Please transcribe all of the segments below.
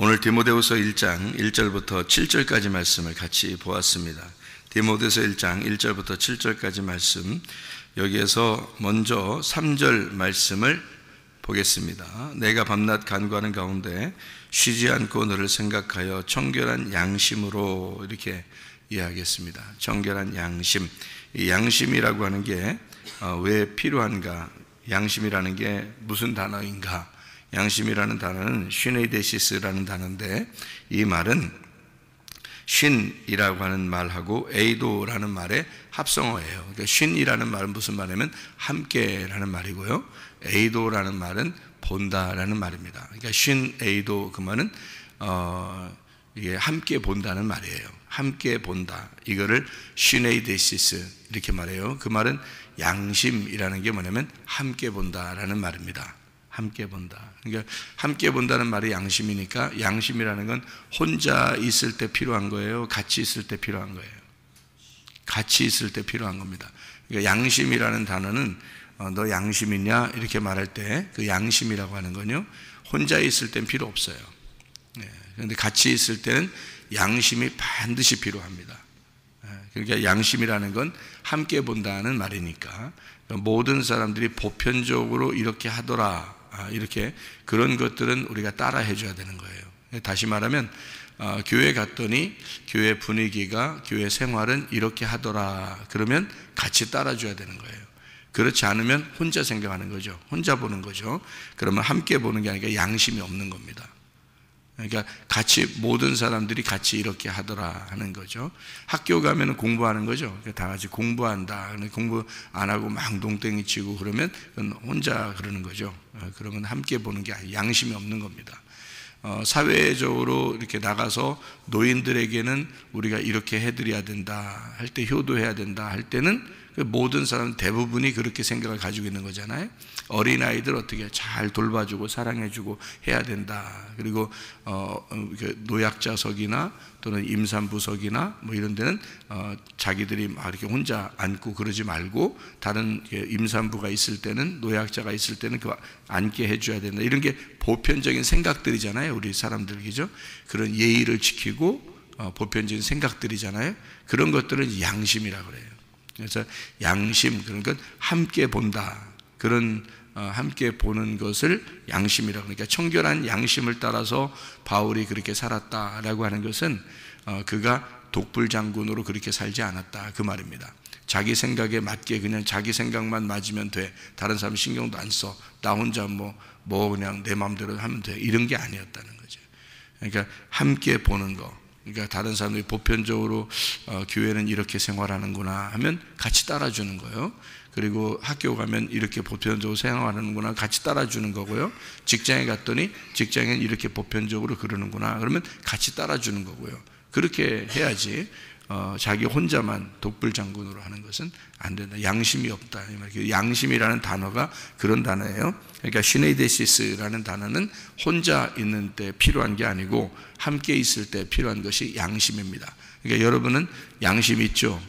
오늘 디모데후서 1장 1절부터 7절까지 말씀을 같이 보았습니다. 디모데후서 1장 1절부터 7절까지 말씀, 여기에서 먼저 3절 말씀을 보겠습니다. 내가 밤낮 간구하는 가운데 쉬지 않고 너를 생각하여 청결한 양심으로, 이렇게 이야기했습니다. 청결한 양심. 이 양심이라고 하는 게 왜 필요한가? 양심이라는 게 무슨 단어인가? 양심이라는 단어는 슈네이데시스라는 단어인데, 이 말은 쉰이라고 하는 말하고 에이도라는 말의 합성어예요. 그러니까 쉰이라는 말은 무슨 말이냐면 함께라는 말이고요, 에이도라는 말은 본다라는 말입니다. 그러니까 쉰 에이도, 그 말은 이게 함께 본다는 말이에요. 함께 본다, 이거를 슈네이데시스 이렇게 말해요. 그 말은 양심이라는 게 뭐냐면 함께 본다라는 말입니다. 함께 본다. 그러니까 함께 본다는 말이 양심이니까, 양심이라는 건 혼자 있을 때 필요한 거예요, 같이 있을 때 필요한 거예요? 같이 있을 때 필요한 겁니다. 그러니까 양심이라는 단어는 너 양심 있냐? 이렇게 말할 때 그 양심이라고 하는 건요, 혼자 있을 땐 필요 없어요. 그런데 같이 있을 때는 양심이 반드시 필요합니다. 그러니까 양심이라는 건 함께 본다는 말이니까, 모든 사람들이 보편적으로 이렇게 하더라, 이렇게 그런 것들은 우리가 따라 해줘야 되는 거예요. 다시 말하면 교회 갔더니 교회 분위기가, 교회 생활은 이렇게 하더라, 그러면 같이 따라줘야 되는 거예요. 그렇지 않으면 혼자 생각하는 거죠. 혼자 보는 거죠. 그러면 함께 보는 게 아니라 양심이 없는 겁니다. 그러니까 같이, 모든 사람들이 같이 이렇게 하더라 하는 거죠. 학교 가면 공부하는 거죠. 다 같이 공부한다. 공부 안 하고 망동땡이 치고 그러면 그건 혼자 그러는 거죠. 그러면 함께 보는 게 아니라 양심이 없는 겁니다. 사회적으로 이렇게 나가서 노인들에게는 우리가 이렇게 해드려야 된다 할 때, 효도해야 된다 할 때는 모든 사람 대부분이 그렇게 생각을 가지고 있는 거잖아요. 어린아이들 어떻게 잘 돌봐주고 사랑해주고 해야 된다. 그리고 노약자석이나 또는 임산부석이나 뭐 이런 데는 자기들이 막 이렇게 혼자 앉고 그러지 말고, 다른 임산부가 있을 때는, 노약자가 있을 때는 그 앉게 해줘야 된다. 이런 게 보편적인 생각들이잖아요, 우리 사람들. 그죠? 그런 예의를 지키고 보편적인 생각들이잖아요. 그런 것들은 양심이라고 그래요. 그래서 양심, 그러니까 함께 본다, 그런 함께 보는 것을 양심이라고. 그러니까 청결한 양심을 따라서 바울이 그렇게 살았다라고 하는 것은 그가 독불장군으로 그렇게 살지 않았다, 그 말입니다. 자기 생각에 맞게 그냥 자기 생각만 맞으면 돼, 다른 사람 신경도 안 써, 나 혼자 뭐 그냥 내 마음대로 하면 돼, 이런 게 아니었다는 거죠. 그러니까 함께 보는 거, 그러니까 다른 사람들이 보편적으로 교회는 이렇게 생활하는구나 하면 같이 따라주는 거예요. 그리고 학교 가면 이렇게 보편적으로 생활하는구나, 같이 따라주는 거고요. 직장에 갔더니 직장엔 이렇게 보편적으로 그러는구나, 그러면 같이 따라주는 거고요. 그렇게 해야지 자기 혼자만 독불장군으로 하는 것은 안 된다. 양심이 없다. 양심이라는 단어가 그런 단어예요. 그러니까 시네이데시스라는 단어는 혼자 있는 때 필요한 게 아니고 함께 있을 때 필요한 것이 양심입니다. 그러니까 여러분은 양심 있죠?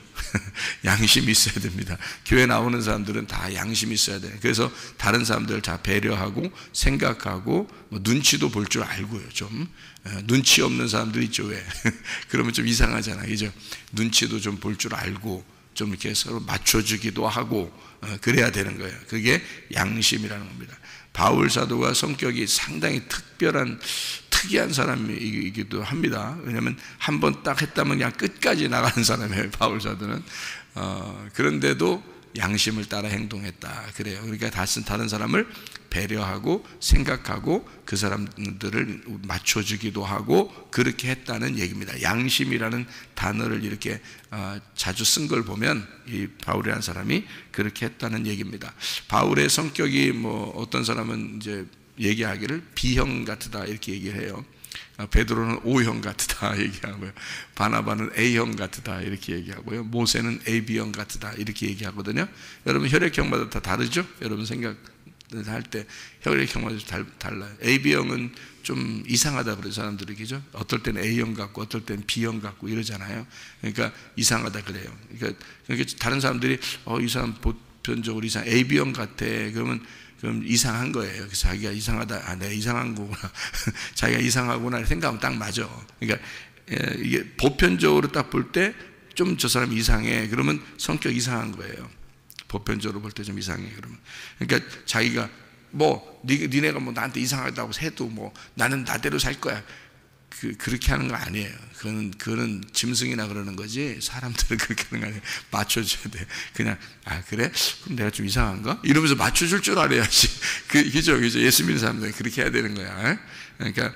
양심이 있어야 됩니다. 교회 나오는 사람들은 다 양심이 있어야 돼요. 그래서 다른 사람들을 다 배려하고 생각하고, 뭐 눈치도 볼 줄 알고요. 좀 눈치 없는 사람들 있죠, 왜? 그러면 좀 이상하잖아요, 그죠? 눈치도 좀 볼 줄 알고 좀 이렇게 서로 맞춰주기도 하고 그래야 되는 거예요. 그게 양심이라는 겁니다. 바울 사도가 성격이 상당히 특이한 사람이기도 합니다. 왜냐하면 한 번 딱 했다면 그냥 끝까지 나가는 사람이에요, 바울 사도는. 그런데도 양심을 따라 행동했다, 그래요. 그러니까 다른 사람을 배려하고 생각하고 그 사람들을 맞춰주기도 하고 그렇게 했다는 얘기입니다. 양심이라는 단어를 이렇게 자주 쓴 걸 보면 이 바울이라는 사람이 그렇게 했다는 얘기입니다. 바울의 성격이 뭐 어떤 사람은 이제 얘기하기를 B형 같다 이렇게 얘기를 해요. 베드로는 O형 같다 얘기하고요, 바나바는 A형 같다 이렇게 얘기하고요, 모세는 AB형 같다 이렇게 얘기하거든요. 여러분 혈액형마다 다 다르죠? 여러분 생각할 때 혈액형마다 달라요. AB형은 좀 이상하다 그래요, 사람들이. 그죠? 어떨 때는 A형 같고 어떨 때는 B형 같고 이러잖아요. 그러니까 이상하다 그래요. 그러니까 다른 사람들이 이 사람 보편적으로 이상 AB형 같아. 그럼 이상한 거예요. 그래서 자기가 이상하다. 아, 내가 이상한 거구나. 자기가 이상하구나 생각하면 딱 맞아. 그러니까 이게 보편적으로 딱 볼 때 좀 저 사람이 이상해. 그러면 성격 이상한 거예요. 보편적으로 볼 때 좀 이상해. 그러면 그러니까 자기가 뭐 니네가 뭐 나한테 이상하다고 해도 뭐 나는 나대로 살 거야. 그렇게 하는 거 아니에요. 그거는 짐승이나 그러는 거지 사람들은 그렇게 하는 거 아니에요. 맞춰줘야 돼. 그냥 아 그래? 그럼 내가 좀 이상한가? 이러면서 맞춰줄 줄 알아야지. 그죠? 예수 믿는 사람들은 그렇게 해야 되는 거야. 그러니까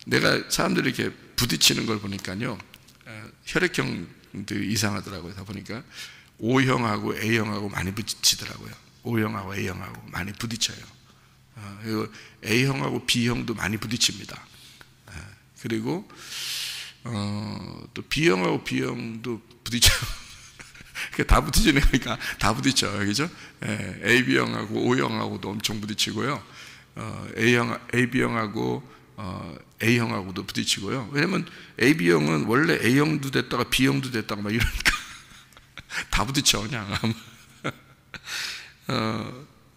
내가 사람들이 이렇게 부딪히는 걸 보니까요, 혈액형들이 이상하더라고요. 다 보니까 O형하고 A형하고 많이 부딪히더라고요. O형하고 A형하고 많이 부딪혀요. 그리고 A형하고 B형도 많이 부딪힙니다. 그리고 또 B형하고 B형도 부딪혀요. 다 부딪히는 거니까 다 부딪혀요. 그죠? AB형하고 O형하고도 엄청 부딪히고요. AB형하고 A형하고도 부딪히고요. 왜냐면 AB형은 원래 A형도 됐다가 B형도 됐다가 막 이러니까 다 부딪혀 그냥.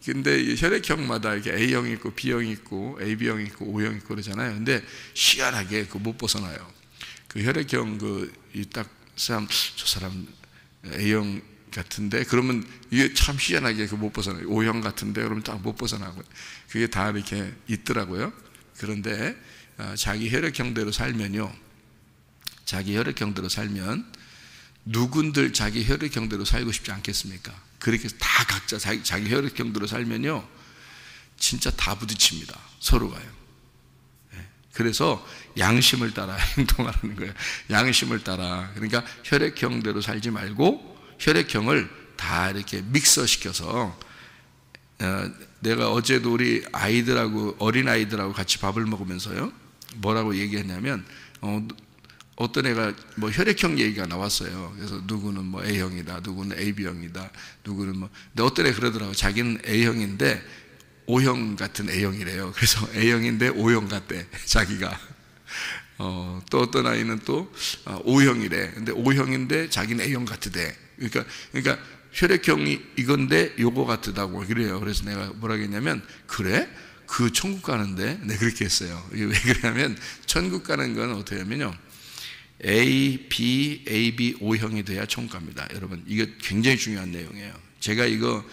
근데 혈액형마다 이렇게 A형이 있고 B형이 있고 AB형이 있고 O형이 있고 그러잖아요. 근데 희한하게 못 벗어나요. 그 혈액형 저 사람 A형 같은데 그러면 이게 참 희한하게 못 벗어나요. O형 같은데 그러면 딱 못 벗어나고 그게 다 이렇게 있더라고요. 그런데 자기 혈액형대로 살면요, 자기 혈액형대로 살면 누군들 자기 혈액형대로 살고 싶지 않겠습니까? 그렇게 다 각자 자기 혈액형대로 살면요 진짜 다 부딪힙니다. 서로가요. 그래서 양심을 따라 행동하라는 거예요. 양심을 따라. 그러니까 혈액형대로 살지 말고 혈액형을 다 이렇게 믹서시켜서 내가 어제도 우리 아이들하고 어린아이들하고 같이 밥을 먹으면서요 뭐라고 얘기했냐면 어떤 애가 뭐 혈액형 얘기가 나왔어요. 그래서 누구는 뭐 A형이다, 누구는 AB형이다, 누구는 뭐. 근데 어떤 애 그러더라고요. 자기는 A형인데 O형 같은 A형이래요. 그래서 A형인데 O형 같대, 자기가. 또 어떤 아이는 또 O형이래. 근데 O형인데 자기는 A형 같으대. 그러니까 혈액형이 이건데 요거 같다고 그래요. 그래서 내가 뭐라 했냐면, 그래? 그 천국 가는데? 네, 그렇게 했어요. 이게 왜 그러냐면, 천국 가는 건 어떻게 하면요, A, B, AB, O형이 돼야 천국 갑니다. 여러분, 이거 굉장히 중요한 내용이에요. 제가 이거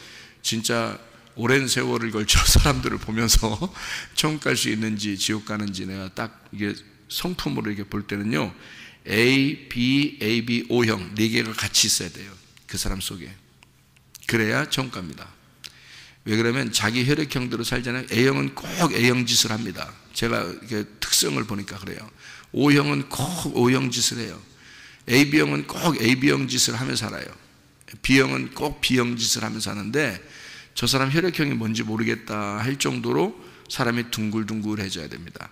진짜 오랜 세월을 걸쳐 사람들을 보면서 천국 갈 수 있는지 지옥 가는지 내가 딱 이게 성품으로 이렇게 볼 때는요, A, B, AB, O형 4개가 같이 있어야 돼요. 그 사람 속에. 그래야 천국 갑니다. 왜 그러면 자기 혈액형대로 살잖아요. A형은 꼭 A형 짓을 합니다. 제가 이렇게 특성을 보니까 그래요. O형은 꼭 O형 짓을 해요. AB형은 꼭 AB형 짓을 하며 살아요. B형은 꼭 B형 짓을 하며 사는데, 저 사람 혈액형이 뭔지 모르겠다 할 정도로 사람이 둥글둥글해져야 됩니다.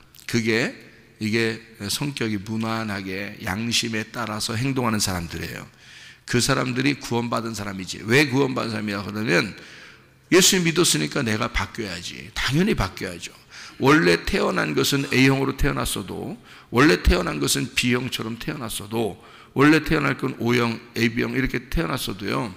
이게 성격이 무난하게 양심에 따라서 행동하는 사람들이에요. 그 사람들이 구원받은 사람이지. 왜 구원받은 사람이야 그러면, 예수 믿었으니까 내가 바뀌어야지. 당연히 바뀌어야죠. 원래 태어난 것은 A형으로 태어났어도, 원래 태어난 것은 B형처럼 태어났어도, 원래 태어날 건 O형, AB형 이렇게 태어났어도요,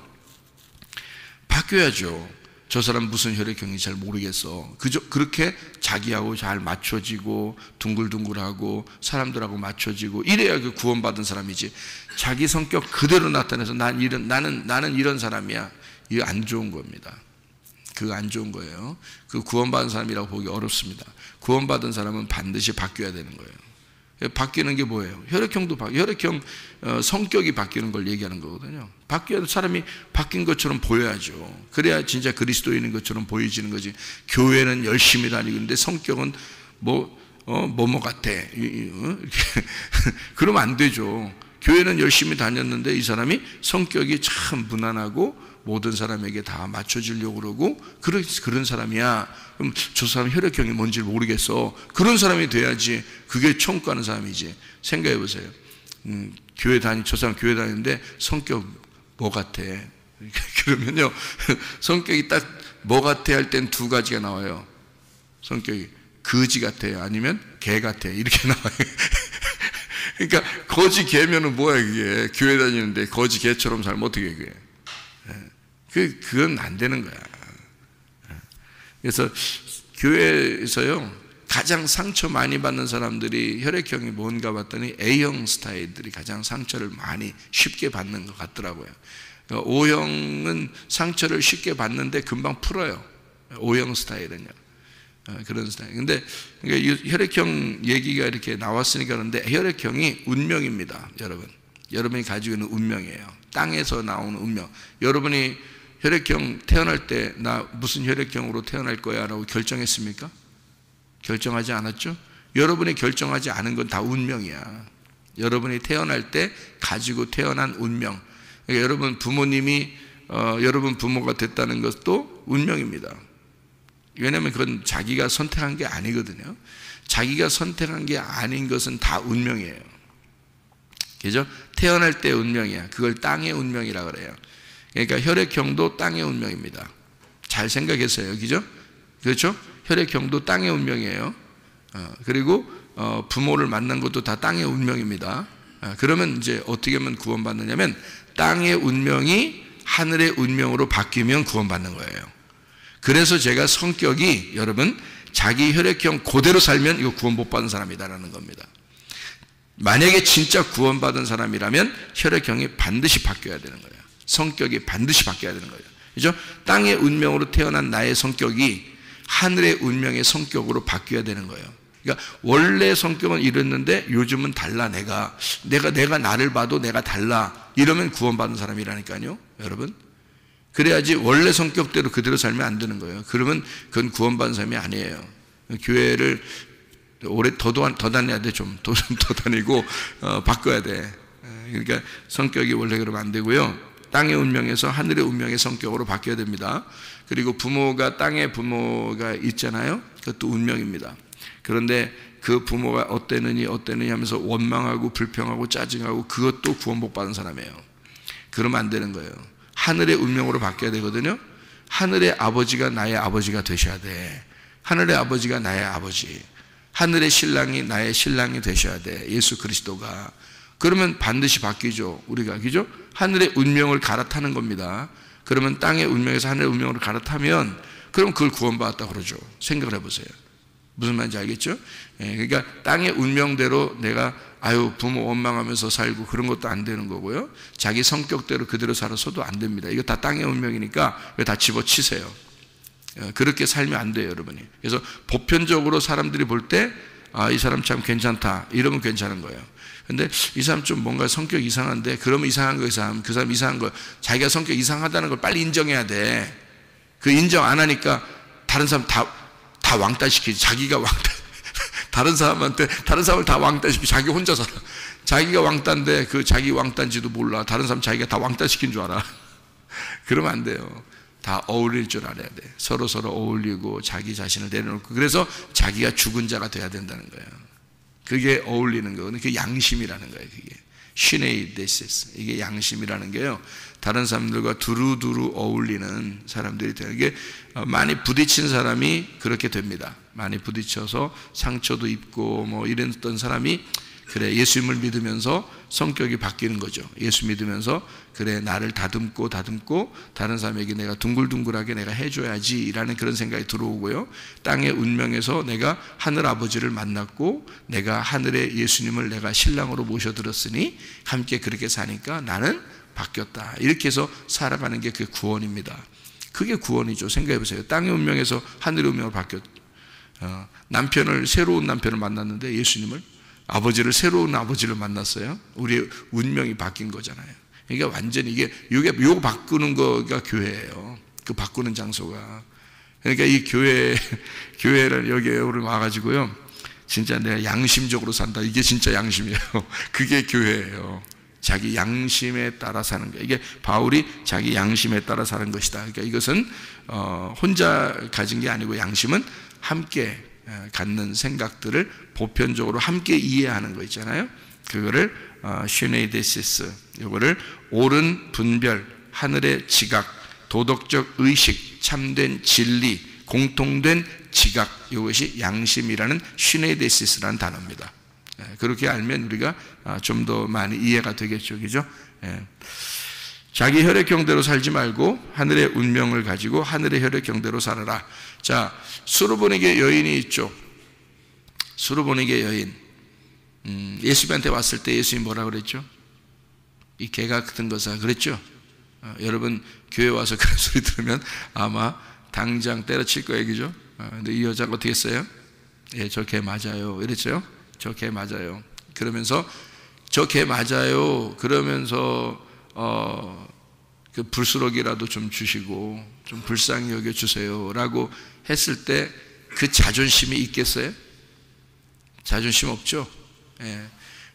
바뀌어야죠. 저 사람 무슨 혈액형인지 잘 모르겠어. 그렇게 자기하고 잘 맞춰지고 둥글둥글하고 사람들하고 맞춰지고 이래야 그 구원받은 사람이지. 자기 성격 그대로 나타내서 나는 이런 사람이야. 이거 안 좋은 겁니다. 그거 안 좋은 거예요. 그 구원받은 사람이라고 보기 어렵습니다. 구원받은 사람은 반드시 바뀌어야 되는 거예요. 바뀌는 게 뭐예요? 혈액형 성격이 바뀌는 걸 얘기하는 거거든요. 바뀌어야 사람이 바뀐 것처럼 보여야죠. 그래야 진짜 그리스도인인 것처럼 보여지는 거지. 교회는 열심히 다니는데 성격은 뭐뭐 같아. 이렇게 그러면 안 되죠. 교회는 열심히 다녔는데 이 사람이 성격이 참 무난하고 모든 사람에게 다 맞춰주려고 그러고 그런 사람이야. 그럼 저 사람 혈액형이 뭔지 모르겠어. 그런 사람이 돼야지 그게 천국 가는 사람이지. 생각해 보세요. 저 사람 교회 다니는데 성격 뭐 같아. 그러면요, 성격이 딱 뭐 같아 할 땐 2가지가 나와요. 성격이 거지 같아요, 아니면 개 같아, 이렇게 나와요. 그러니까 거지 개면은 뭐야 이게. 교회 다니는데 거지 개처럼 살면 어떻게 해. 그게 그건 안 되는 거야. 그래서 교회에서요, 가장 상처 많이 받는 사람들이 혈액형이 뭔가 봤더니 A형 스타일들이 가장 상처를 많이 쉽게 받는 것 같더라고요. O형은 상처를 쉽게 받는데 금방 풀어요. O형 스타일은요. 그런 스타일. 근데 혈액형 얘기가 이렇게 나왔으니까 그런데 혈액형이 운명입니다, 여러분. 여러분이 가지고 있는 운명이에요. 땅에서 나오는 운명. 여러분이 혈액형 태어날 때 나 무슨 혈액형으로 태어날 거야 라고 결정했습니까? 결정하지 않았죠? 여러분이 결정하지 않은 건 다 운명이야. 여러분이 태어날 때 가지고 태어난 운명. 그러니까 여러분 부모님이 여러분 부모가 됐다는 것도 운명입니다. 왜냐하면 그건 자기가 선택한 게 아니거든요. 자기가 선택한 게 아닌 것은 다 운명이에요. 그죠? 태어날 때 운명이야. 그걸 땅의 운명이라고 그래요. 그러니까 혈액형도 땅의 운명입니다. 잘 생각했어요. 그죠? 그렇죠? 혈액형도 땅의 운명이에요. 그리고 부모를 만난 것도 다 땅의 운명입니다. 그러면 이제 어떻게 하면 구원받느냐면 땅의 운명이 하늘의 운명으로 바뀌면 구원받는 거예요. 그래서 제가 성격이 여러분 자기 혈액형 그대로 살면 이거 구원 못 받은 사람이다라는 겁니다. 만약에 진짜 구원받은 사람이라면 혈액형이 반드시 바뀌어야 되는 거예요. 성격이 반드시 바뀌어야 되는 거예요. 그죠? 땅의 운명으로 태어난 나의 성격이 하늘의 운명의 성격으로 바뀌어야 되는 거예요. 그러니까 원래 성격은 이랬는데 요즘은 달라. 내가 나를 봐도 내가 달라. 이러면 구원받은 사람이라니까요, 여러분. 그래야지 원래 성격대로 그대로 살면 안 되는 거예요. 그러면 그건 구원받은 사람이 아니에요. 교회를 오래 더 다녀야 돼. 좀 더 다니고 바꿔야 돼. 그러니까 성격이 원래 그러면 안 되고요. 땅의 운명에서 하늘의 운명의 성격으로 바뀌어야 됩니다. 그리고 부모가 땅의 부모가 있잖아요. 그것도 운명입니다. 그런데 그 부모가 어땠느니 하면서 원망하고 불평하고 짜증하고 그것도 구원 못 받은 사람이에요. 그러면 안 되는 거예요. 하늘의 운명으로 바뀌어야 되거든요. 하늘의 아버지가 나의 아버지가 되셔야 돼. 하늘의 아버지가 나의 아버지, 하늘의 신랑이 나의 신랑이 되셔야 돼. 예수 그리스도가. 그러면 반드시 바뀌죠, 우리가. 그죠? 하늘의 운명을 갈아타는 겁니다. 그러면 땅의 운명에서 하늘의 운명으로 갈아타면 그럼 그걸 구원받았다고 그러죠. 생각을 해보세요. 무슨 말인지 알겠죠? 그러니까 땅의 운명대로 내가 부모 원망하면서 살고 그런 것도 안 되는 거고요. 자기 성격대로 그대로 살아서도 안 됩니다. 이거 다 땅의 운명이니까 다 집어치세요. 그렇게 살면 안 돼요, 여러분이. 그래서 보편적으로 사람들이 볼 때 이 사람 참 괜찮다 이러면 괜찮은 거예요. 근데 이 사람 좀 뭔가 성격 이상한데, 그러면 이상한 거, 그 사람 이상한 거, 자기가 성격 이상하다는 걸 빨리 인정해야 돼. 그 인정 안 하니까 다른 사람 다 왕따시키지. 자기가 왕따, 다른 사람을 다 왕따시키고 자기 혼자 살아. 자기가 왕따인데 그 자기 왕따인지도 몰라. 다른 사람 자기가 다 왕따시킨 줄 알아. 그러면 안 돼요. 다 어울릴 줄 알아야 돼. 서로 어울리고 자기 자신을 내려놓고, 그래서 자기가 죽은 자가 돼야 된다는 거예요. 그게 어울리는 거거든요. 그게 양심이라는 거예요. 그게 시네이데시스, 이게 양심이라는 게요, 다른 사람들과 두루두루 어울리는 사람들이 돼요. 이게 많이 부딪힌 사람이 그렇게 됩니다. 많이 부딪혀서 상처도 입고 뭐 이랬던 사람이 그래, 예수님을 믿으면서 성격이 바뀌는 거죠. 예수 믿으면서 그래, 나를 다듬고 다른 사람에게 내가 둥글둥글하게 내가 해줘야지 라는 그런 생각이 들어오고요. 땅의 운명에서 내가 하늘 아버지를 만났고 내가 하늘의 예수님을 내가 신랑으로 모셔들었으니 함께 그렇게 사니까 나는 바뀌었다. 이렇게 해서 살아가는 게 그 구원입니다. 그게 구원이죠. 생각해 보세요. 땅의 운명에서 하늘의 운명으로 바뀌었. 새로운 남편을 만났는데 예수님을, 아버지를, 새로운 아버지를 만났어요. 우리의 운명이 바뀐 거잖아요. 그러니까 완전히 이거 바꾸는 거가 교회예요. 그 바꾸는 장소가. 그러니까 이 교회를 여기에 우리 와가지고요, 진짜 내가 양심적으로 산다. 이게 진짜 양심이에요. 그게 교회예요. 자기 양심에 따라 사는 거예요. 이게 바울이 자기 양심에 따라 사는 것이다. 그러니까 이것은 혼자 가진 게 아니고, 양심은 함께 갖는 생각들을 보편적으로 함께 이해하는 거 있잖아요. 그거를 시네이데시스, 이거를 옳은 분별, 하늘의 지각, 도덕적 의식, 참된 진리, 공통된 지각, 이것이 양심이라는 시네이데시스라는 단어입니다. 그렇게 알면 우리가 좀 더 많이 이해가 되겠죠, 그죠? 자기 혈액 경대로 살지 말고 하늘의 운명을 가지고 하늘의 혈액 경대로 살아라. 자, 수르보니게 여인이 있죠. 수르보니게 여인. 예수님한테 왔을 때 예수님이 뭐라 그랬죠? 이 개가 같은 거사 그랬죠? 여러분 교회 와서 그런 소리 들으면 아마 당장 때려칠 거예요, 그죠? 근데 이 여자가 어떻게 했어요? 예, 저 개 맞아요. 이랬죠? 저 개 맞아요. 그러면서 저 개 맞아요. 그러면서 그 불수록이라도 좀 주시고 좀 불쌍히 여겨 주세요라고 했을 때 그 자존심이 있겠어요? 자존심 없죠. 예.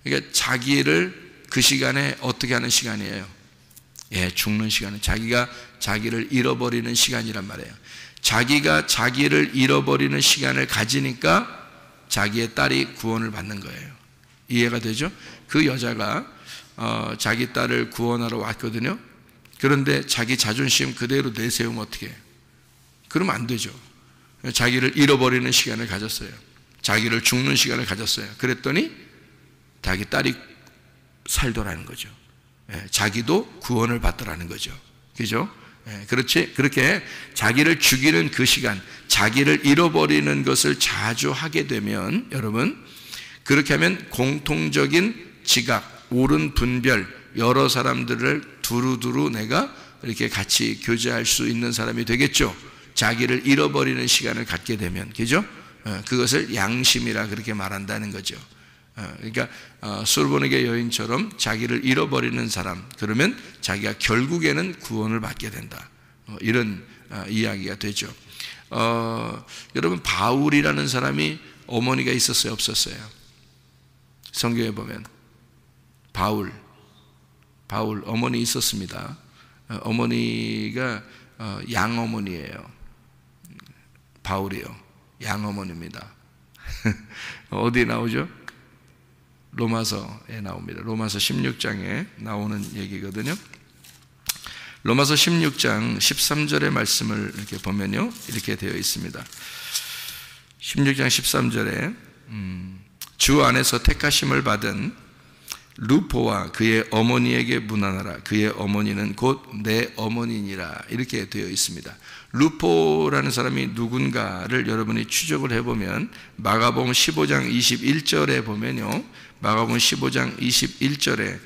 그러니까 자기를 그 시간에 어떻게 하는 시간이에요? 예, 죽는 시간은 자기가 자기를 잃어버리는 시간이란 말이에요. 자기가 자기를 잃어버리는 시간을 가지니까 자기의 딸이 구원을 받는 거예요. 이해가 되죠? 그 여자가 자기 딸을 구원하러 왔거든요. 그런데 자기 자존심 그대로 내세우면 어떻게 해요? 그러면 안 되죠. 자기를 잃어버리는 시간을 가졌어요. 자기를 죽는 시간을 가졌어요. 그랬더니 자기 딸이 살더라는 거죠. 예, 자기도 구원을 받더라는 거죠. 그죠? 예, 그렇지? 그렇게 자기를 죽이는 그 시간, 자기를 잃어버리는 것을 자주 하게 되면 여러분, 그렇게 하면 공통적인 지각, 옳은 분별, 여러 사람들을 두루두루 내가 이렇게 같이 교제할 수 있는 사람이 되겠죠. 자기를 잃어버리는 시간을 갖게 되면, 그죠? 그것을 양심이라 그렇게 말한다는 거죠. 그러니까 수르보니게 여인처럼 자기를 잃어버리는 사람, 그러면 자기가 결국에는 구원을 받게 된다. 이런 이야기가 되죠. 여러분 바울이라는 사람이 어머니가 있었어요, 없었어요? 성경에 보면 바울 어머니 있었습니다. 어머니가 양어머니예요. 바울이요, 양어머니입니다. 어디에 나오죠? 로마서에 나옵니다. 로마서 16장에 나오는 얘기거든요. 로마서 16장 13절의 말씀을 이렇게 보면요, 이렇게 되어 있습니다. 16장 13절에 주 안에서 택하심을 받은 루포와 그의 어머니에게 문안하라. 그의 어머니는 곧 내 어머니니라. 이렇게 되어 있습니다. 루포라는 사람이 누군가를 여러분이 추적을 해보면 마가복음 15장 21절에 보면요, 마가복음 15장 21절에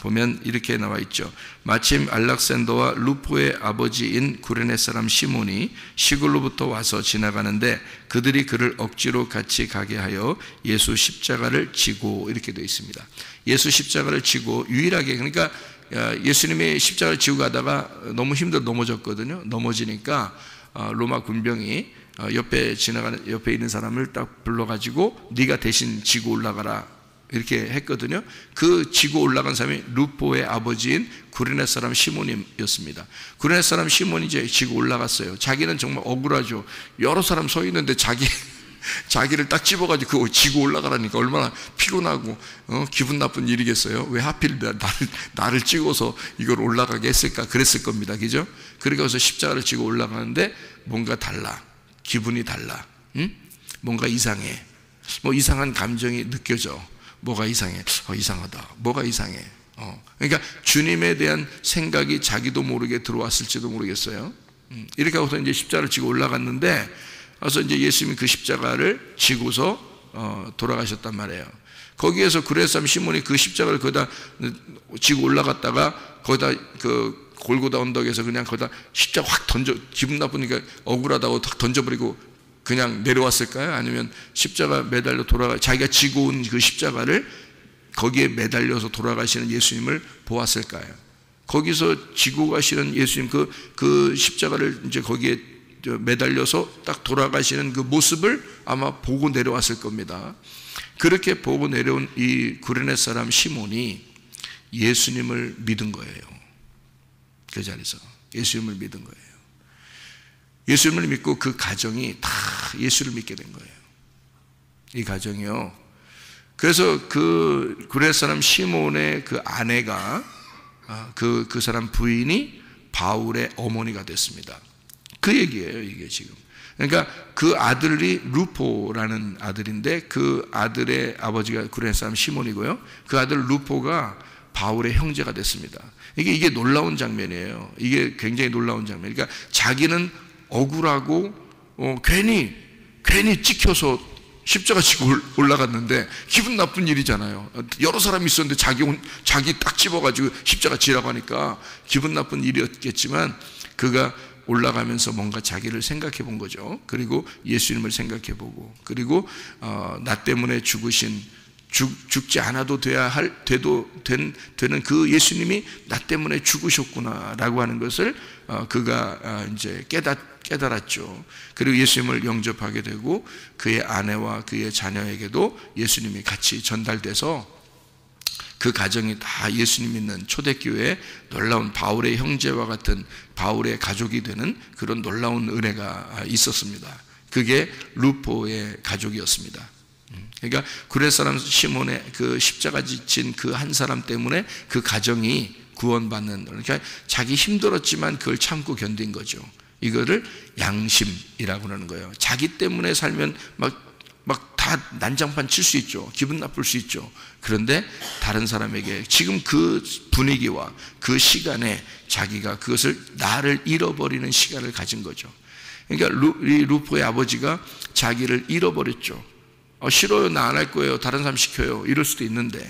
보면 이렇게 나와 있죠. 마침 알락산더와 루포의 아버지인 구레네 사람 시몬이 시골로부터 와서 지나가는데 그들이 그를 억지로 같이 가게 하여 예수 십자가를 지고, 이렇게 되어 있습니다. 예수 십자가를 지고, 유일하게, 그러니까 예수님이 십자가를 지고 가다가 너무 힘들어 넘어졌거든요. 넘어지니까 로마 군병이 옆에 있는 사람을 딱 불러가지고 네가 대신 지고 올라가라, 이렇게 했거든요. 그 지고 올라간 사람이 루포의 아버지인 구레네 사람 시몬이었습니다. 구레네 사람 시몬이 이제 지고 올라갔어요. 자기는 정말 억울하죠. 여러 사람 서 있는데 자기를 딱 집어가지고 그거 지고 올라가라니까 얼마나 피곤하고 기분 나쁜 일이겠어요. 왜 하필 나를 찍어서 이걸 올라가게 했을까? 그랬을 겁니다. 그죠? 그래서 십자가를 지고 올라가는데 뭔가 달라. 기분이 달라. 응? 뭔가 이상해. 뭐 이상한 감정이 느껴져. 뭐가 이상해? 이상하다. 뭐가 이상해? 그러니까 주님에 대한 생각이 자기도 모르게 들어왔을지도 모르겠어요. 이렇게 하고서 이제 십자가를 지고 올라갔는데, 그래서 이제 예수님이 그 십자가를 지고서 돌아가셨단 말이에요. 거기에서 구레네 사람 시몬이 그 십자가를 거기다 지고 올라갔다가 거기다 그 골고다 언덕에서 그냥 거기다 십자가 확 던져, 기분 나쁘니까 억울하다고 탁 던져버리고 그냥 내려왔을까요? 아니면 십자가 매달려 자기가 지고 온 그 십자가를 거기에 매달려서 돌아가시는 예수님을 보았을까요? 거기서 지고 가시는 예수님 그 십자가를 이제 거기에 매달려서 딱 돌아가시는 그 모습을 아마 보고 내려왔을 겁니다. 그렇게 보고 내려온 이 구레네 사람 시몬이 예수님을 믿은 거예요. 그 자리에서 예수님을 믿은 거예요. 예수님을 믿고 그 가정이 다 예수를 믿게 된 거예요. 이 가정이요. 그래서 그 구레네 사람 시몬의 그 아내가 그 사람 부인이 바울의 어머니가 됐습니다. 그 얘기예요, 이게 지금. 그러니까 그 아들이 루포라는 아들인데 그 아들의 아버지가 구레네 사람 시몬이고요. 그 아들 루포가 바울의 형제가 됐습니다. 이게 놀라운 장면이에요. 이게 굉장히 놀라운 장면. 그러니까 자기는 억울하고 괜히 찍혀서 십자가 지고 올라갔는데 기분 나쁜 일이잖아요. 여러 사람이 있었는데 자기 딱 집어가지고 십자가 지라고 하니까 기분 나쁜 일이었겠지만 그가 올라가면서 뭔가 자기를 생각해 본 거죠. 그리고 예수님을 생각해 보고, 그리고 나 때문에 죽지 않아도 되는 그 예수님이 나 때문에 죽으셨구나라고 하는 것을 그가 이제 깨달았죠. 그리고 예수님을 영접하게 되고 그의 아내와 그의 자녀에게도 예수님이 같이 전달돼서 그 가정이 다 예수님 믿는 초대교회에 놀라운 바울의 형제와 같은 바울의 가족이 되는 그런 놀라운 은혜가 있었습니다. 그게 루포의 가족이었습니다. 그러니까 구레 사람 시몬의 그 십자가 지친 그 한 사람 때문에 그 가정이 구원받는, 그러니까 자기 힘들었지만 그걸 참고 견딘 거죠. 이거를 양심이라고 하는 거예요. 자기 때문에 살면 막 다 난장판 칠 수 있죠. 기분 나쁠 수 있죠. 그런데 다른 사람에게 지금 그 분위기와 그 시간에 자기가 그것을 나를 잃어버리는 시간을 가진 거죠. 그러니까 루포의 아버지가 자기를 잃어버렸죠. 싫어요, 나 안 할 거예요, 다른 사람 시켜요, 이럴 수도 있는데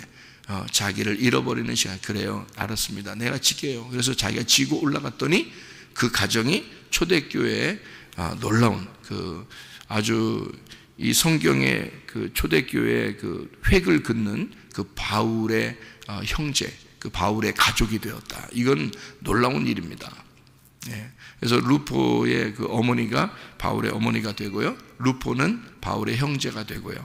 자기를 잃어버리는 시간. 그래요, 알았습니다, 내가 지켜요. 그래서 자기가 지고 올라갔더니 그 가정이 초대교회에 놀라운 그 아주 이 성경의 그 초대교회의 그 획을 긋는 그 바울의 형제, 그 바울의 가족이 되었다. 이건 놀라운 일입니다. 그래서 루포의 그 어머니가 바울의 어머니가 되고요, 루포는 바울의 형제가 되고요,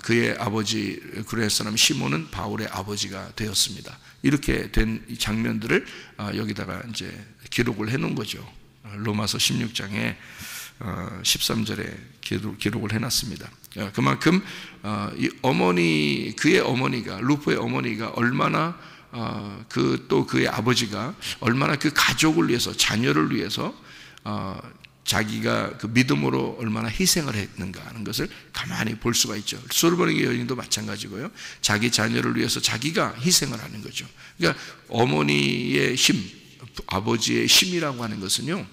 그의 아버지 구레네 사람 시몬은 바울의 아버지가 되었습니다. 이렇게 된 이 장면들을 여기다가 이제 기록을 해놓은 거죠. 로마서 16장에 13절에 기록을 해놨습니다. 그만큼 그의 어머니가, 루포의 어머니가 얼마나 또 그의 아버지가 얼마나 그 가족을 위해서, 자녀를 위해서 자기가 그 믿음으로 얼마나 희생을 했는가 하는 것을 가만히 볼 수가 있죠. 소르베네게 여인도 마찬가지고요. 자기 자녀를 위해서 자기가 희생을 하는 거죠. 그러니까 어머니의 힘, 아버지의 힘이라고 하는 것은요,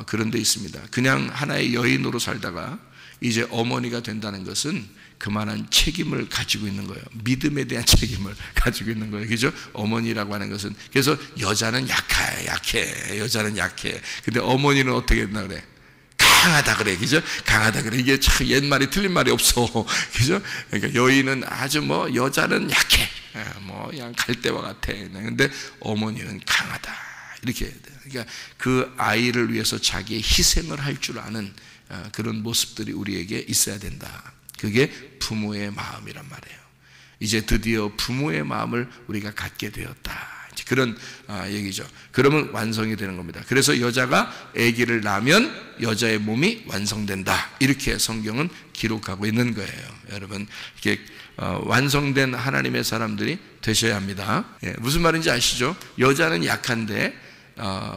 그런 데 있습니다. 그냥 하나의 여인으로 살다가 이제 어머니가 된다는 것은 그만한 책임을 가지고 있는 거예요. 믿음에 대한 책임을 가지고 있는 거예요. 그죠? 어머니라고 하는 것은. 그래서 여자는 약해. 여자는 약해. 근데 어머니는 어떻게 했나 그래? 강하다 그래. 그죠? 강하다 그래. 이게 참 옛말이 틀린 말이 없어. 그죠? 그러니까 여인은 아주 여자는 약해. 그냥 갈대와 같아. 근데 어머니는 강하다. 이렇게 해야 돼요. 그러니까 그 아이를 위해서 자기의 희생을 할 줄 아는 그런 모습들이 우리에게 있어야 된다. 그게 부모의 마음이란 말이에요. 이제 드디어 부모의 마음을 우리가 갖게 되었다. 그런 얘기죠. 그러면 완성이 되는 겁니다. 그래서 여자가 아기를 낳으면 여자의 몸이 완성된다. 이렇게 성경은 기록하고 있는 거예요. 여러분, 이렇게 완성된 하나님의 사람들이 되셔야 합니다. 무슨 말인지 아시죠? 여자는 약한데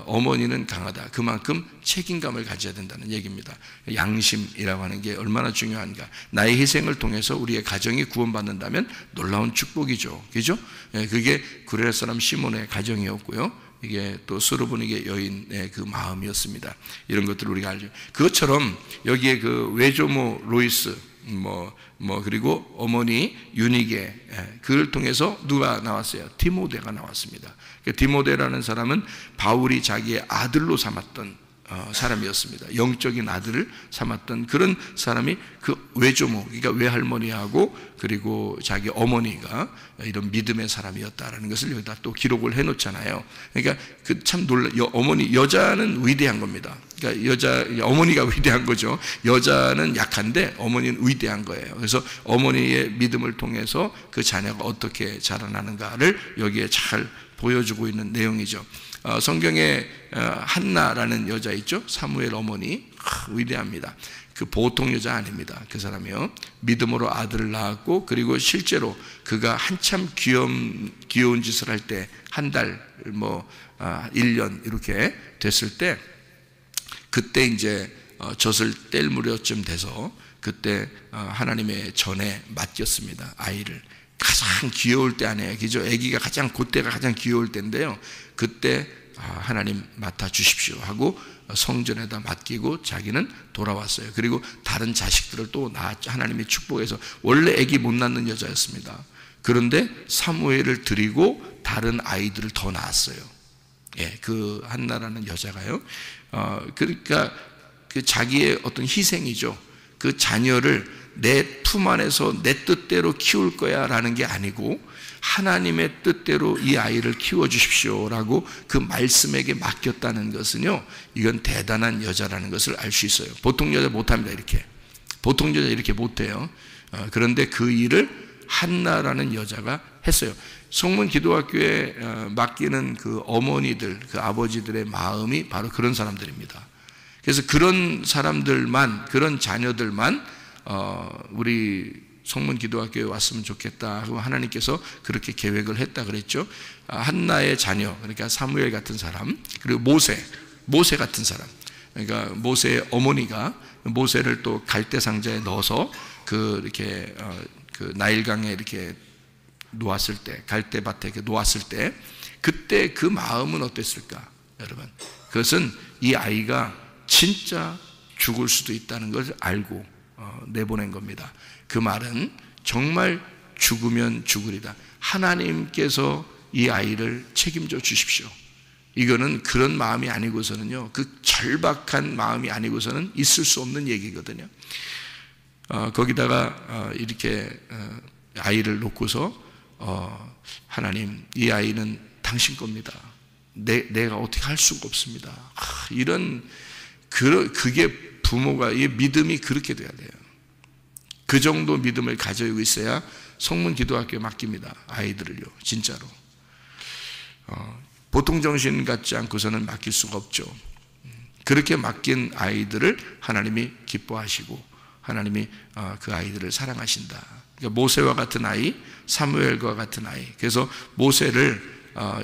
어머니는 강하다. 그만큼 책임감을 가져야 된다는 얘기입니다. 양심이라고 하는 게 얼마나 중요한가. 나의 희생을 통해서 우리의 가정이 구원받는다면 놀라운 축복이죠. 그죠? 그게 구레네 사람 시몬의 가정이었고요, 이게 또 소르베네게 여인의 그 마음이었습니다. 이런 것들을 우리가 알죠. 그것처럼 여기에 그 외조모 로이스 그리고 어머니 유니게, 그를 통해서 누가 나왔어요? 디모데가 나왔습니다. 디모데라는 사람은 바울이 자기의 아들로 삼았던 사람이었습니다. 영적인 아들을 삼았던 그런 사람이 그 외조모, 그러니까 외할머니하고 그리고 자기 어머니가 이런 믿음의 사람이었다라는 것을 여기다 또 기록을 해놓잖아요. 그러니까 그 참 어머니, 여자는 위대한 겁니다. 그러니까 어머니가 위대한 거죠. 여자는 약한데 어머니는 위대한 거예요. 그래서 어머니의 믿음을 통해서 그 자녀가 어떻게 자라나는가를 여기에 잘 보여주고 있는 내용이죠. 성경에 한나라는 여자 있죠. 사무엘 어머니, 위대합니다. 그 보통 여자 아닙니다. 그 사람이요, 믿음으로 아들을 낳았고, 그리고 실제로 그가 한참 귀여운 짓을 할 때, 한 달, 1년 이렇게 됐을 때, 그때 이제 젖을 뗄 무렵쯤 돼서 그때 하나님의 전에 맡겼습니다, 아이를. 가장 귀여울 때 아니에요. 그죠? 아기가 가장 그때가 가장 귀여울 때인데요. 그때 하나님 맡아 주십시오 하고 성전에다 맡기고 자기는 돌아왔어요. 그리고 다른 자식들을 또 낳았죠. 하나님이 축복해서. 원래 아기 못 낳는 여자였습니다. 그런데 사무엘을 드리고 다른 아이들을 더 낳았어요. 예, 그 한나라는 여자가요. 그러니까 그 자기의 어떤 희생이죠. 그 자녀를 내 품 안에서 내 뜻대로 키울 거야 라는 게 아니고 하나님의 뜻대로 이 아이를 키워주십시오라고 그 말씀에게 맡겼다는 것은요, 이건 대단한 여자라는 것을 알 수 있어요. 보통 여자 못합니다. 이렇게 보통 여자 이렇게 못해요. 그런데 그 일을 한나라는 여자가 했어요. 성문 기도학교에 맡기는 그 어머니들, 그 아버지들의 마음이 바로 그런 사람들입니다. 그래서 그런 사람들만, 그런 자녀들만 우리 성문 기도학교에 왔으면 좋겠다 하고 하나님께서 그렇게 계획을 했다 그랬죠. 한나의 자녀, 그러니까 사무엘 같은 사람, 그리고 모세 같은 사람, 그러니까 모세의 어머니가 모세를 또 갈대 상자에 넣어서 그 이렇게 그 나일강에 이렇게 놓았을 때, 갈대밭에 이렇게 놓았을 때, 그때 그 마음은 어땠을까, 여러분? 그것은 이 아이가 진짜 죽을 수도 있다는 걸 알고 내보낸 겁니다. 그 말은 정말 죽으면 죽으리다. 하나님께서 이 아이를 책임져 주십시오. 이거는 그런 마음이 아니고서는요, 그 절박한 마음이 아니고서는 있을 수 없는 얘기거든요. 거기다가 이렇게 아이를 놓고서 하나님, 이 아이는 당신 겁니다. 내가 어떻게 할 수가 없습니다. 그게 부모가, 이 믿음이 그렇게 돼야 돼요. 그 정도 믿음을 가지고 있어야 성문 기도학교에 맡깁니다. 아이들을요, 진짜로. 보통 정신 같지 않고서는 맡길 수가 없죠. 그렇게 맡긴 아이들을 하나님이 기뻐하시고 하나님이 그 아이들을 사랑하신다. 그러니까 모세와 같은 아이, 사무엘과 같은 아이. 그래서 모세를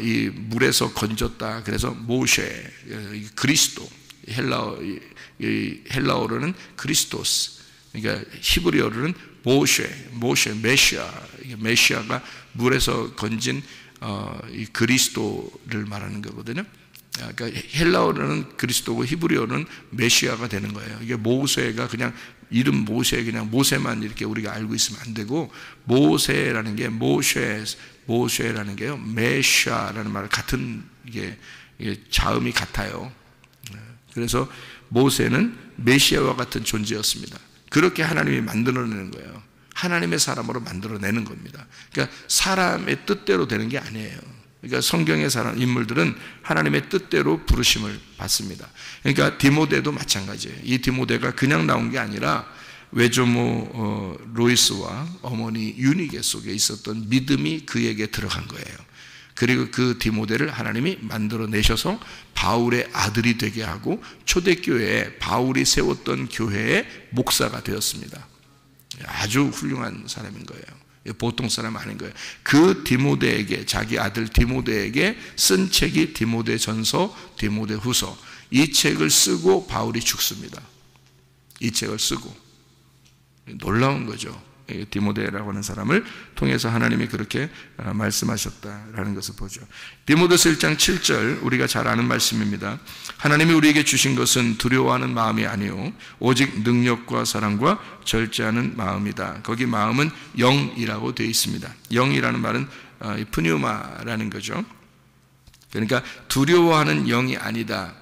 이 물에서 건졌다. 그래서 모세, 그리스도, 헬라어로는 크리스토스, 그러니까 히브리어로는 모세, 메시아가 물에서 건진 이 그리스도를 말하는 거거든요. 그러니까 헬라어로는 그리스도고 히브리어는 메시아가 되는 거예요. 이게 모세가 그냥 이름 모세, 그냥 모세만 이렇게 우리가 알고 있으면 안 되고, 모세라는 게 모세라는 게요, 메시아라는 말 같은 이게 자음이 같아요. 그래서 모세는 메시아와 같은 존재였습니다. 그렇게 하나님이 만들어내는 거예요. 하나님의 사람으로 만들어내는 겁니다. 그러니까 사람의 뜻대로 되는 게 아니에요. 그러니까 성경의 사람 인물들은 하나님의 뜻대로 부르심을 받습니다. 그러니까 디모데도 마찬가지예요. 이 디모데가 그냥 나온 게 아니라 외조모 로이스와 어머니 유니게 속에 있었던 믿음이 그에게 들어간 거예요. 그리고 그 디모데를 하나님이 만들어내셔서 바울의 아들이 되게 하고 초대교회에 바울이 세웠던 교회의 목사가 되었습니다. 아주 훌륭한 사람인 거예요. 보통 사람 아닌 거예요. 그 디모데에게, 자기 아들 디모데에게 쓴 책이 디모데전서, 디모데후서. 이 책을 쓰고 바울이 죽습니다. 이 책을 쓰고. 놀라운 거죠. 디모데라고 하는 사람을 통해서 하나님이 그렇게 말씀하셨다라는 것을 보죠. 디모데서 1장 7절, 우리가 잘 아는 말씀입니다. 하나님이 우리에게 주신 것은 두려워하는 마음이 아니요 오직 능력과 사랑과 절제하는 마음이다. 거기 마음은 영이라고 되어 있습니다. 영이라는 말은 푸뉴마라는 거죠. 그러니까 두려워하는 영이 아니다.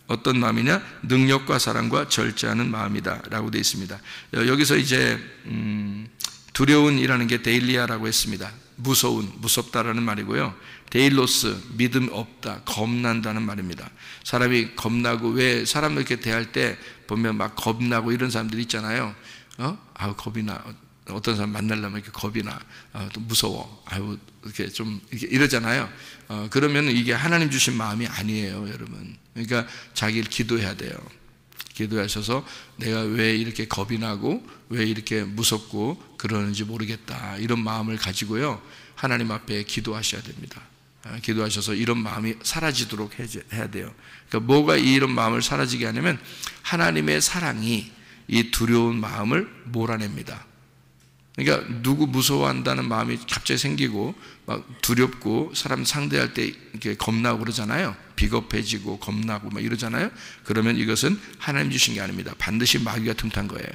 어떤 마음이냐? 능력과 사랑과 절제하는 마음이다 라고 되어 있습니다. 여기서 이제 두려운이라는 게 데일리아라고 했습니다. 무섭다라는 말이고요. 데일로스, 믿음 없다, 겁난다는 말입니다. 사람이 겁나고, 왜 사람 이렇게 대할 때 보면 막 겁나고 이런 사람들이 있잖아요. 겁이 나. 어떤 사람 만나려면 이렇게 겁이 나. 또 무서워. 이렇게 좀 이러잖아요. 그러면 이게 하나님 주신 마음이 아니에요, 여러분. 그러니까 자기를 기도해야 돼요. 기도하셔서 내가 왜 이렇게 겁이 나고 왜 이렇게 무섭고 그러는지 모르겠다, 이런 마음을 가지고요, 하나님 앞에 기도하셔야 됩니다. 기도하셔서 이런 마음이 사라지도록 해야 돼요. 그러니까 뭐가 이런 마음을 사라지게 하냐면 하나님의 사랑이 이 두려운 마음을 몰아냅니다. 그러니까 누구 무서워한다는 마음이 갑자기 생기고 막 두렵고 사람 상대할 때 이렇게 겁나고 그러잖아요. 비겁해지고 겁나고 막 이러잖아요. 그러면 이것은 하나님 주신 게 아닙니다. 반드시 마귀가 틈탄 거예요.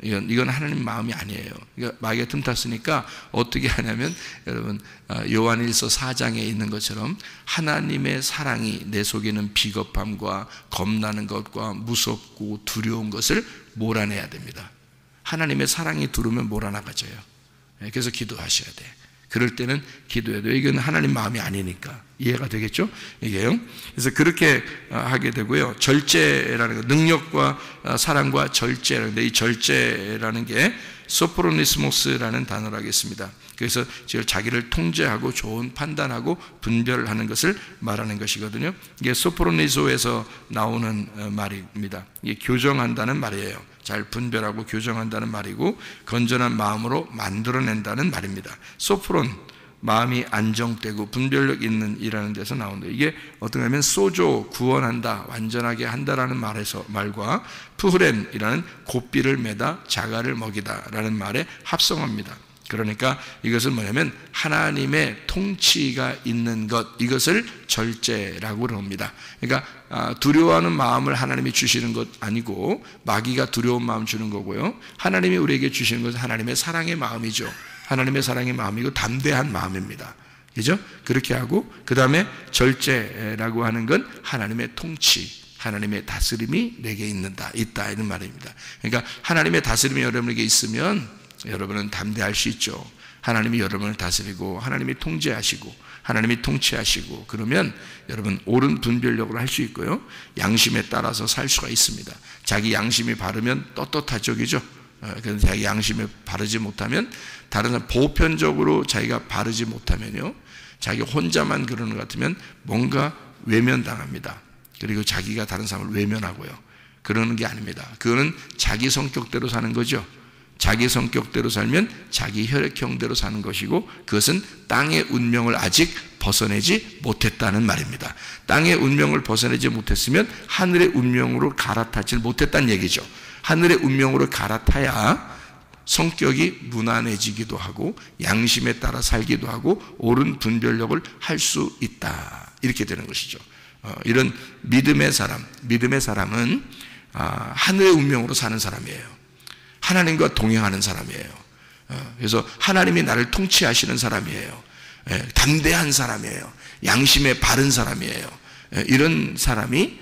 이건 하나님 마음이 아니에요. 그러니까 마귀가 틈탔으니까 어떻게 하냐면 여러분 요한일서 4장에 있는 것처럼 하나님의 사랑이 내 속에 있는 비겁함과 겁나는 것과 무섭고 두려운 것을 몰아내야 됩니다. 하나님의 사랑이 들어오면 몰아나가져요. 그래서 기도하셔야 돼. 그럴 때는 기도해야 돼요. 이건 하나님 마음이 아니니까. 이해가 되겠죠? 이게요. 그래서 그렇게 하게 되고요. 절제라는 거, 능력과 사랑과 절제라는 데, 이 절제라는 게 소프로니스모스라는 단어로 하겠습니다. 그래서 자기를 통제하고 좋은 판단하고 분별하는 것을 말하는 것이거든요. 이게 소프로니소에서 나오는 말입니다. 이게 교정한다는 말이에요. 잘 분별하고 교정한다는 말이고 건전한 마음으로 만들어낸다는 말입니다. 소프론, 마음이 안정되고 분별력 있는 이라는 데서 나온다. 이게 어떻게 하면 소조, 구원한다, 완전하게 한다라는 말과 푸흐렌이라는 고삐를 매다, 자갈을 먹이다라는 말에 합성합니다. 그러니까 이것은 뭐냐면 하나님의 통치가 있는 것, 이것을 절제라고 합니다. 그러니까 두려워하는 마음을 하나님이 주시는 것 아니고 마귀가 두려운 마음 주는 거고요. 하나님이 우리에게 주시는 것은 하나님의 사랑의 마음이죠. 하나님의 사랑의 마음이고 담대한 마음입니다. 그죠? 그렇게 하고 그 다음에 절제라고 하는 건 하나님의 통치, 하나님의 다스림이 내게 있다 이런 말입니다. 그러니까 하나님의 다스림이 여러분에게 있으면 여러분은 담대할 수 있죠. 하나님이 여러분을 다스리고 하나님이 통제하시고 하나님이 통치하시고 그러면 여러분 옳은 분별력을 할 수 있고요. 양심에 따라서 살 수가 있습니다. 자기 양심이 바르면 떳떳하죠. 그죠? 그래서 자기 양심에 바르지 못하면 다른 사람 보편적으로 자기가 바르지 못하면요. 자기 혼자만 그러는 것 같으면 뭔가 외면당합니다. 그리고 자기가 다른 사람을 외면하고요. 그러는 게 아닙니다. 그거는 자기 성격대로 사는 거죠. 자기 성격대로 살면 자기 혈액형대로 사는 것이고 그것은 땅의 운명을 아직 벗어내지 못했다는 말입니다. 땅의 운명을 벗어내지 못했으면 하늘의 운명으로 갈아타지 못했다는 얘기죠. 하늘의 운명으로 갈아타야 성격이 무난해지기도 하고 양심에 따라 살기도 하고 옳은 분별력을 할 수 있다. 이렇게 되는 것이죠. 이런 믿음의 사람은 하늘의 운명으로 사는 사람이에요. 하나님과 동행하는 사람이에요. 그래서 하나님이 나를 통치하시는 사람이에요. 담대한 사람이에요. 양심에 바른 사람이에요. 이런 사람이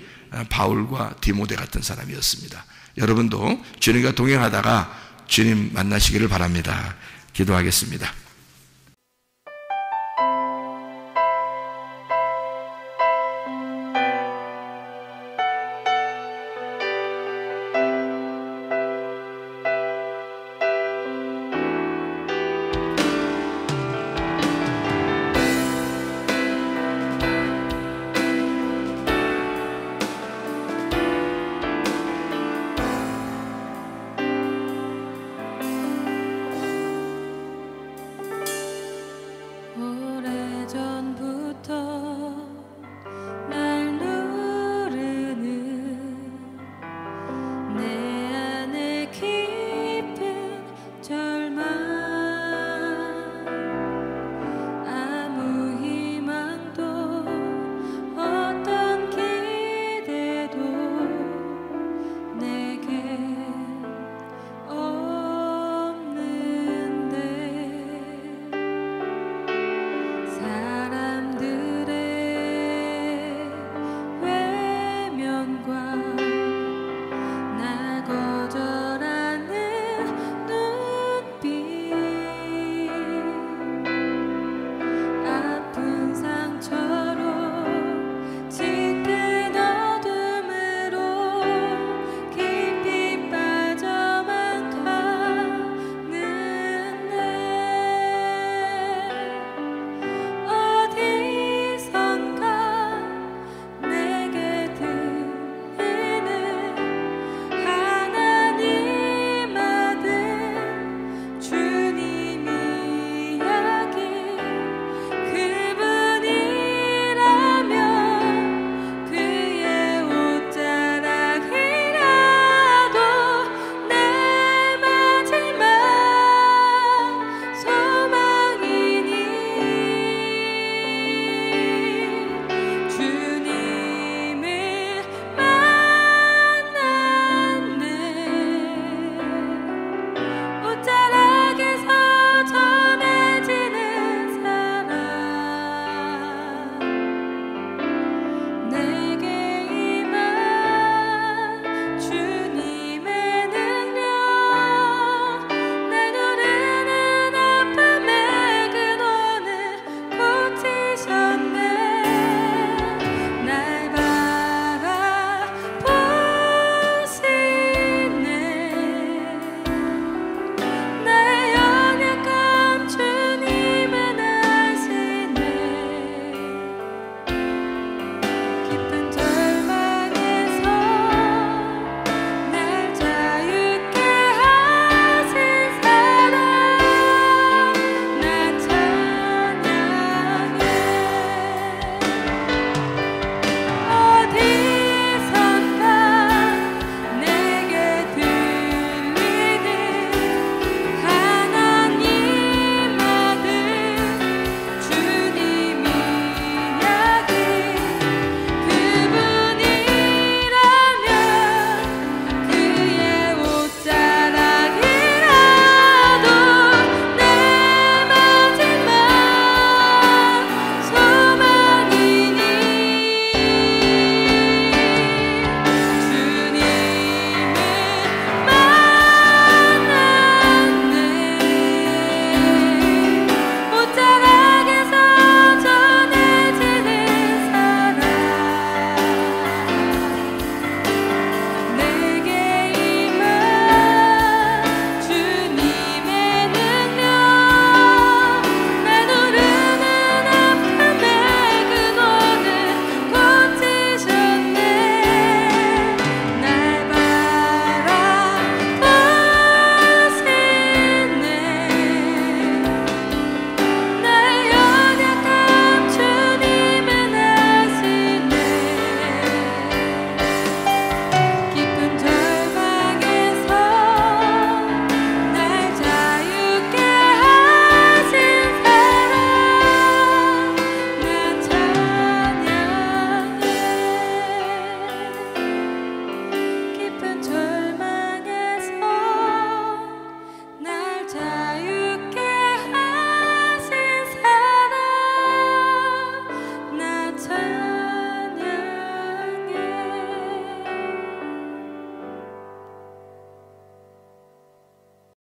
바울과 디모데 같은 사람이었습니다. 여러분도 주님과 동행하다가 주님 만나시기를 바랍니다. 기도하겠습니다.